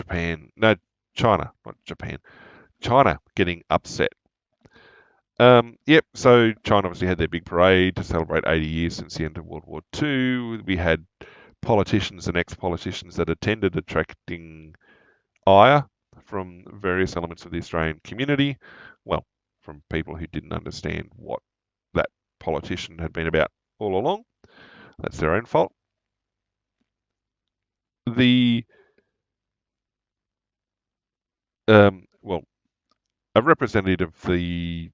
China, not Japan, China getting upset. Yep, so China obviously had their big parade to celebrate 80 years since the end of World War II. We had politicians and ex-politicians that attended, attracting ire from various elements of the Australian community. Well, from people who didn't understand what that politician had been about all along. That's their own fault. The well, a representative of the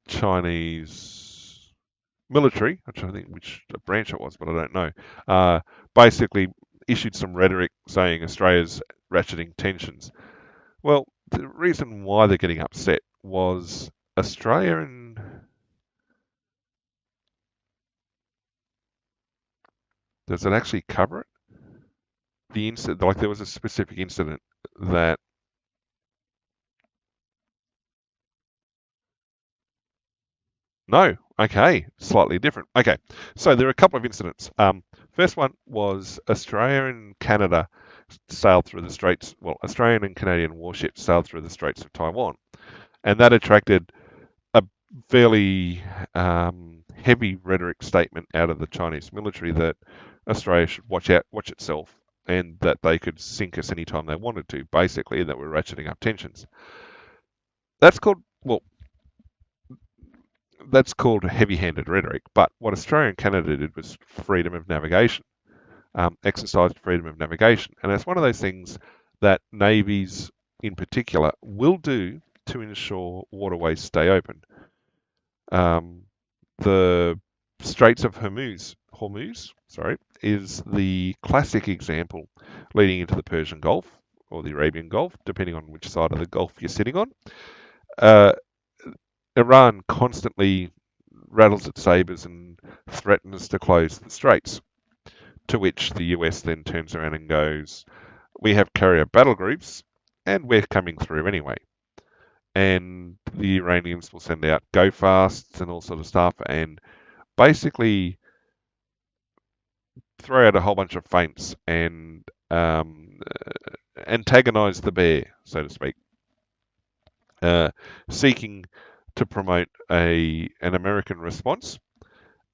Chinese military, which I think which branch it was, but I don't know, basically issued some rhetoric saying Australia's ratcheting tensions. Well, the reason why they're getting upset was Australia and does it actually cover it? The incident, like there was a specific incident that no, okay, slightly different. Okay, so there are a couple of incidents. First one was Australia and Canada sailed through the Straits. Well, Australian and Canadian warships sailed through the Straits of Taiwan, and that attracted a fairly heavy rhetoric statement out of the Chinese military that Australia should watch itself, and that they could sink us anytime they wanted to. Basically, that we're ratcheting up tensions. That's called well, that's called heavy-handed rhetoric. But what Australia and Canada did was freedom of navigation, exercised freedom of navigation, and it's one of those things that navies, in particular, will do to ensure waterways stay open. The Straits of Hormuz, is the classic example leading into the Persian Gulf or the Arabian Gulf, depending on which side of the Gulf you're sitting on. Uh, Iran constantly rattles its sabers and threatens to close the straits, to which the US then turns around and goes, we have carrier battle groups and we're coming through anyway. And the Iranians will send out go fasts and all sort of stuff and basically throw out a whole bunch of feints and antagonize the bear, so to speak, seeking to promote an American response,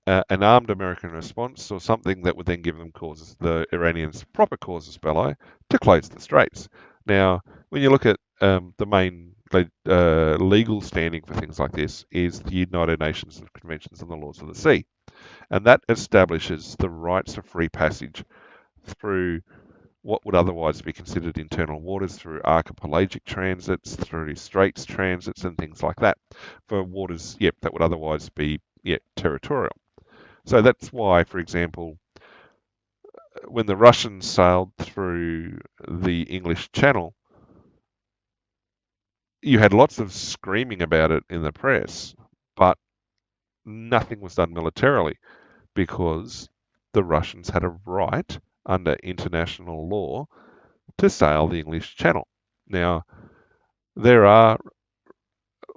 an armed American response, or something that would then give them the Iranians proper casus belli to close the straits. Now, when you look at the main legal standing for things like this is the United Nations Conventions on the Laws of the Sea, and that establishes the rights of free passage through what would otherwise be considered internal waters, through archipelagic transits, through straits transits, and things like that, for waters, that would otherwise be, territorial. So that's why, for example, when the Russians sailed through the English Channel, you had lots of screaming about it in the press, but nothing was done militarily because the Russians had a right under international law to sail the English Channel. Now, there are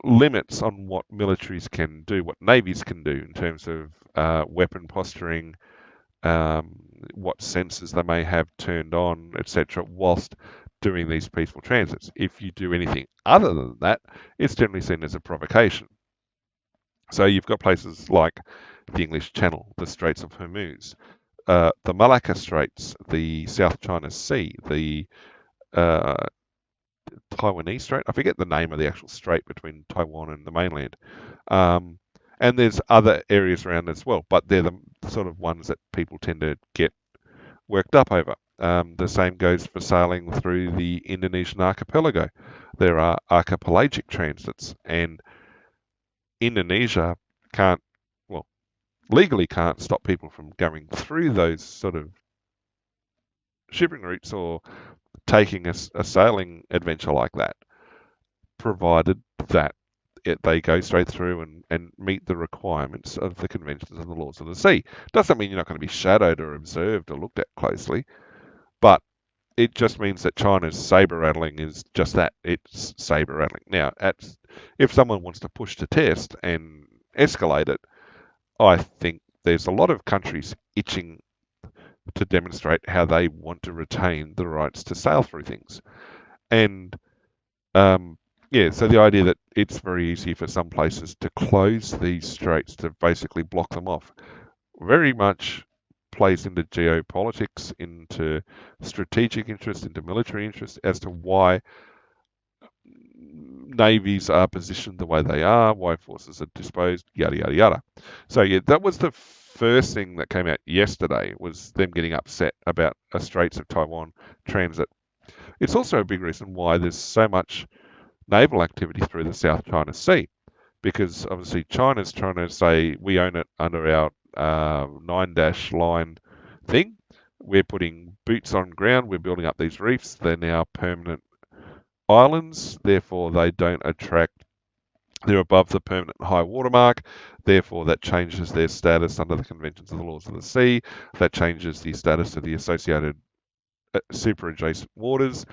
limits on what militaries can do, what navies can do in terms of weapon posturing, what sensors they may have turned on, etc., whilst doing these peaceful transits. If you do anything other than that, it's generally seen as a provocation. So you've got places like the English Channel, the Straits of Hormuz, the Malacca Straits, the South China Sea, the Taiwanese Strait. I forget the name of the actual strait between Taiwan and the mainland. And there's other areas around as well, but they're the sort of ones that people tend to get worked up over. The same goes for sailing through the Indonesian archipelago. There are archipelagic transits, and Indonesia can't, well, legally can't stop people from going through those sort of shipping routes or taking a sailing adventure like that, provided that they go straight through and meet the requirements of the conventions and the laws of the sea. Doesn't mean you're not going to be shadowed or observed or looked at closely, but it just means that China's saber rattling is just that. It's saber rattling. Now, if someone wants to push to test and escalate it, I think there's a lot of countries itching to demonstrate how they want to retain the rights to sail through things. And um, yeah, so the idea that it's very easy for some places to close these straits, to basically block them off, very much plays into geopolitics, into strategic interest, into military interest, as to why navies are positioned the way they are, why forces are disposed, yada yada yada. So yeah, that was the first thing that came out yesterday, was them getting upset about a Straits of Taiwan transit. It's also a big reason why there's so much naval activity through the South China Sea, because obviously China's trying to say we own it under our 9-dash line thing. We're putting boots on ground. We're building up these reefs. They're now permanent islands. Therefore, they don't attract. They're above the permanent high water mark. Therefore, that changes their status under the conventions of the laws of the sea. That changes the status of the associated super adjacent waters,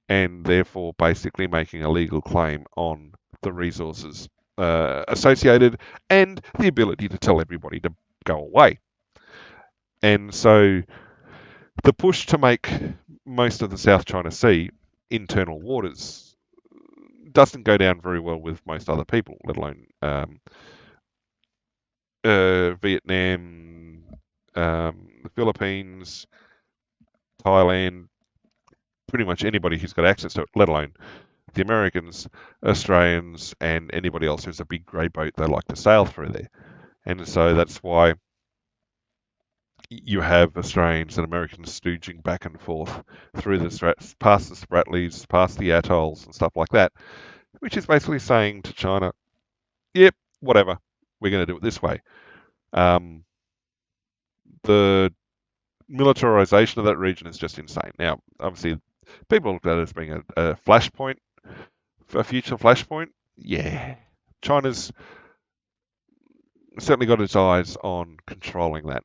and therefore basically making a legal claim on the resources associated, and the ability to tell everybody to go away. And so the push to make most of the South China Sea internal waters doesn't go down very well with most other people, let alone Vietnam, the Philippines, Thailand, pretty much anybody who's got access to it, let alone the Americans, Australians, and anybody else who's a big grey boat they like to sail through there. And so that's why you have Australians and Americans stooging back and forth through the Strats, past the Spratlys, past the atolls and stuff like that, which is basically saying to China, yep, whatever, we're going to do it this way. The militarization of that region is just insane. Now, obviously, people look at it as being a flashpoint, a future flashpoint. Yeah, China's certainly got its eyes on controlling that.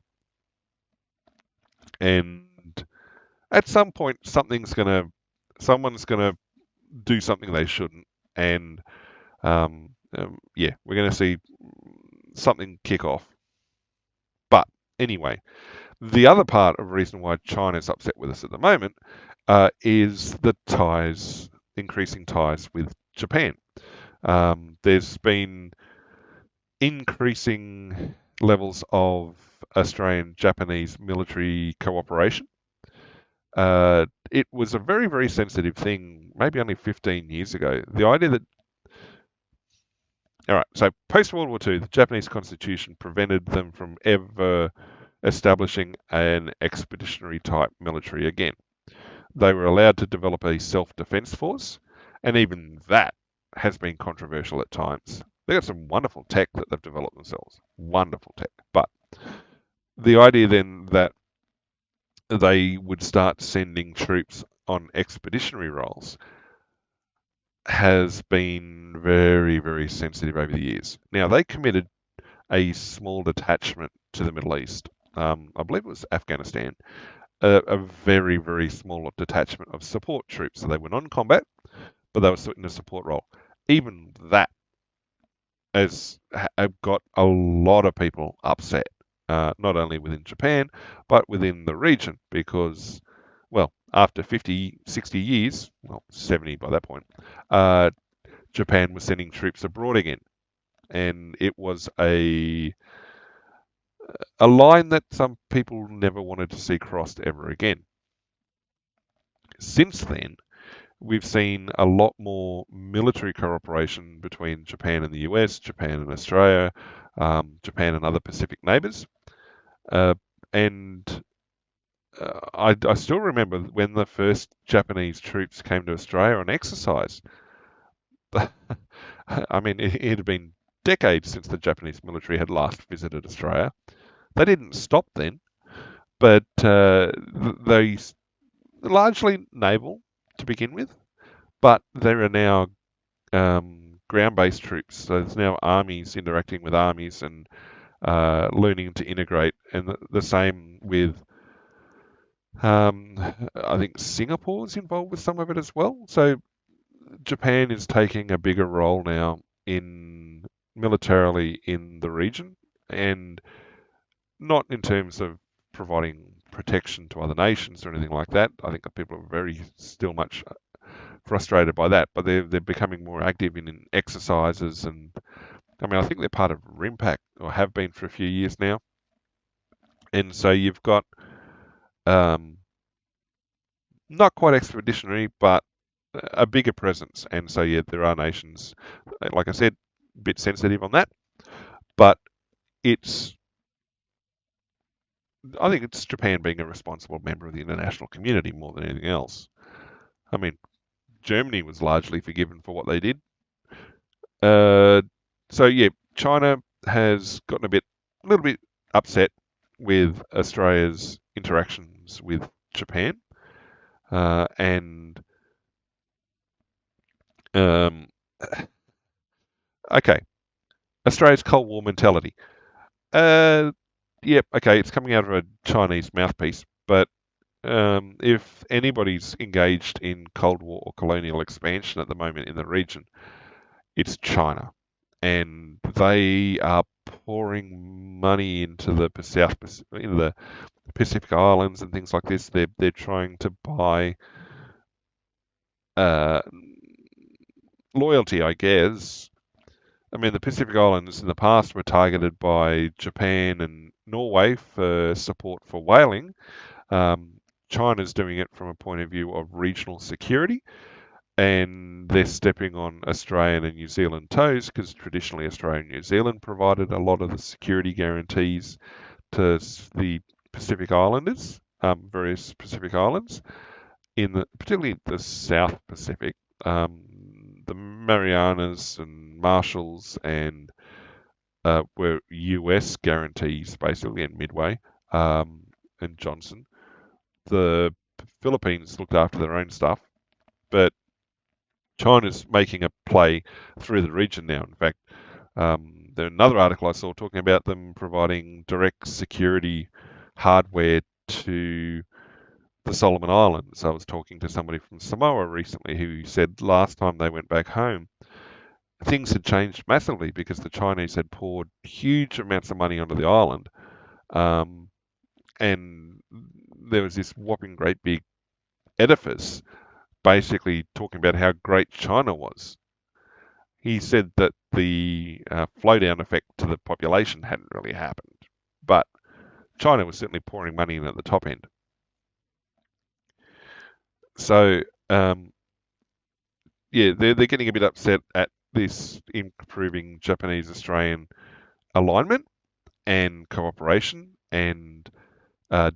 And at some point, someone's gonna do something they shouldn't, and yeah, we're gonna see something kick off. But anyway, the other part of the reason why China's upset with us at the moment is the ties, increasing ties with Japan. There's been increasing levels of Australian-Japanese military cooperation. It was a very, very sensitive thing, maybe only 15 years ago. The idea that, all right, so post World War II, the Japanese constitution prevented them from ever establishing an expeditionary type military again. They were allowed to develop a self-defense force, and even that has been controversial at times. They've got some wonderful tech that they've developed themselves. Wonderful tech. But the idea then that they would start sending troops on expeditionary roles has been very, very sensitive over the years. Now, they committed a small detachment to the Middle East. I believe it was Afghanistan. A very, very small detachment of support troops. So they were non-combat, but they were in a support role. Even that has got a lot of people upset, not only within Japan, but within the region, because, well, after 50, 60 years, well, 70 by that point, Japan was sending troops abroad again. And it was a line that some people never wanted to see crossed ever again. Since then, we've seen a lot more military cooperation between Japan and the US, Japan and Australia, Japan and other Pacific neighbours. And I still remember when the first Japanese troops came to Australia on exercise. I mean, it had been decades since the Japanese military had last visited Australia. They didn't stop then, but they largely naval to begin with, but there are now ground-based troops. So there's now armies interacting with armies and learning to integrate, and the same with I think Singapore's involved with some of it as well. So Japan is taking a bigger role now in militarily in the region, and not in terms of providing protection to other nations or anything like that. I think that people are very still much frustrated by that, but they're becoming more active in exercises, and I mean I think they're part of RIMPAC or have been for a few years now, and so you've got um, not quite expeditionary, but a bigger presence, and so yeah, there are nations, like I said, a bit sensitive on that, but it's I think it's Japan being a responsible member of the international community more than anything else. I mean, Germany was largely forgiven for what they did. Uh, so yeah, China has gotten a little bit upset with Australia's interactions with Japan, and um, okay, Australia's Cold War mentality. Uh, yep, okay, it's coming out of a Chinese mouthpiece, but if anybody's engaged in Cold War or colonial expansion at the moment in the region, it's China, and they are pouring money into the into the Pacific Islands and things like this. They're trying to buy uh, loyalty, I guess. I mean, the Pacific Islands in the past were targeted by Japan and Norway for support for whaling. China's doing it from a point of view of regional security, and they're stepping on Australian and New Zealand toes because traditionally Australia and New Zealand provided a lot of the security guarantees to the Pacific Islanders, various Pacific Islands, particularly the South Pacific, the Marianas and Marshalls, and were US guarantees basically, and Midway and Johnson. The Philippines looked after their own stuff, but China's making a play through the region now. In fact, there's another article I saw talking about them providing direct security hardware to the Solomon Islands. I was talking to somebody from Samoa recently who said last time they went back home, things had changed massively because the Chinese had poured huge amounts of money onto the island, um, and there was this whopping great big edifice basically talking about how great China was. He said that the flow down effect to the population hadn't really happened, but China was certainly pouring money in at the top end. So, yeah, they're getting a bit upset at this improving Japanese-Australian alignment and cooperation and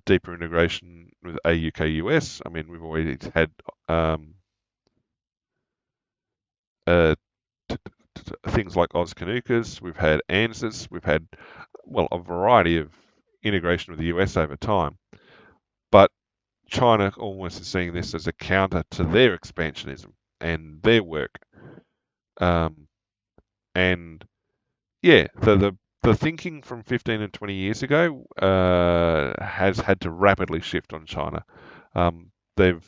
deeper integration with AUKUS. I mean, we've always had uh, things like AusCanucas, we've had ANZUS, we've had, well, a variety of integration with the US over time. But China almost is seeing this as a counter to their expansionism and their work. Um, and yeah, the thinking from 15 and 20 years ago has had to rapidly shift on China. Um, they've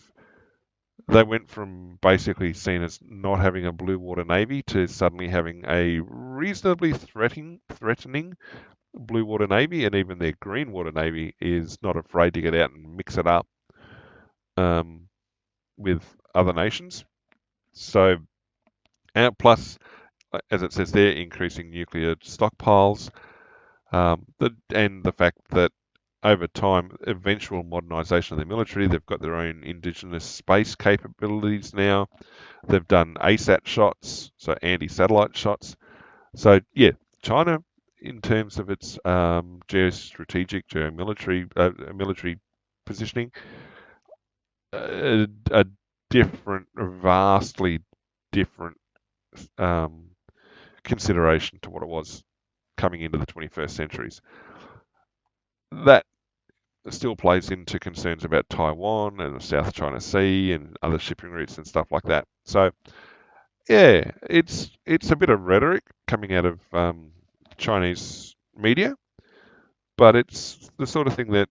they went from basically seen as not having a blue water navy to suddenly having a reasonably threatening blue water navy, and even their green water navy is not afraid to get out and mix it up um, with other nations. So, and plus, as it says there, increasing nuclear stockpiles, and the fact that over time, eventual modernisation of the military, they've got their own indigenous space capabilities now. They've done ASAT shots, so anti-satellite shots. So yeah, China, in terms of its geostrategic, military positioning, a different, vastly different um, consideration to what it was coming into the 21st centuries. That still plays into concerns about Taiwan and the South China Sea and other shipping routes and stuff like that. So yeah, it's a bit of rhetoric coming out of Chinese media, but it's the sort of thing that,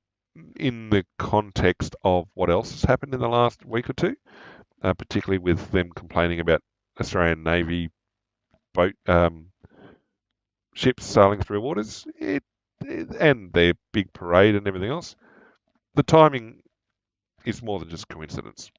in the context of what else has happened in the last week or two, particularly with them complaining about Australian Navy boat ships sailing through waters, and their big parade and everything else, the timing is more than just coincidence.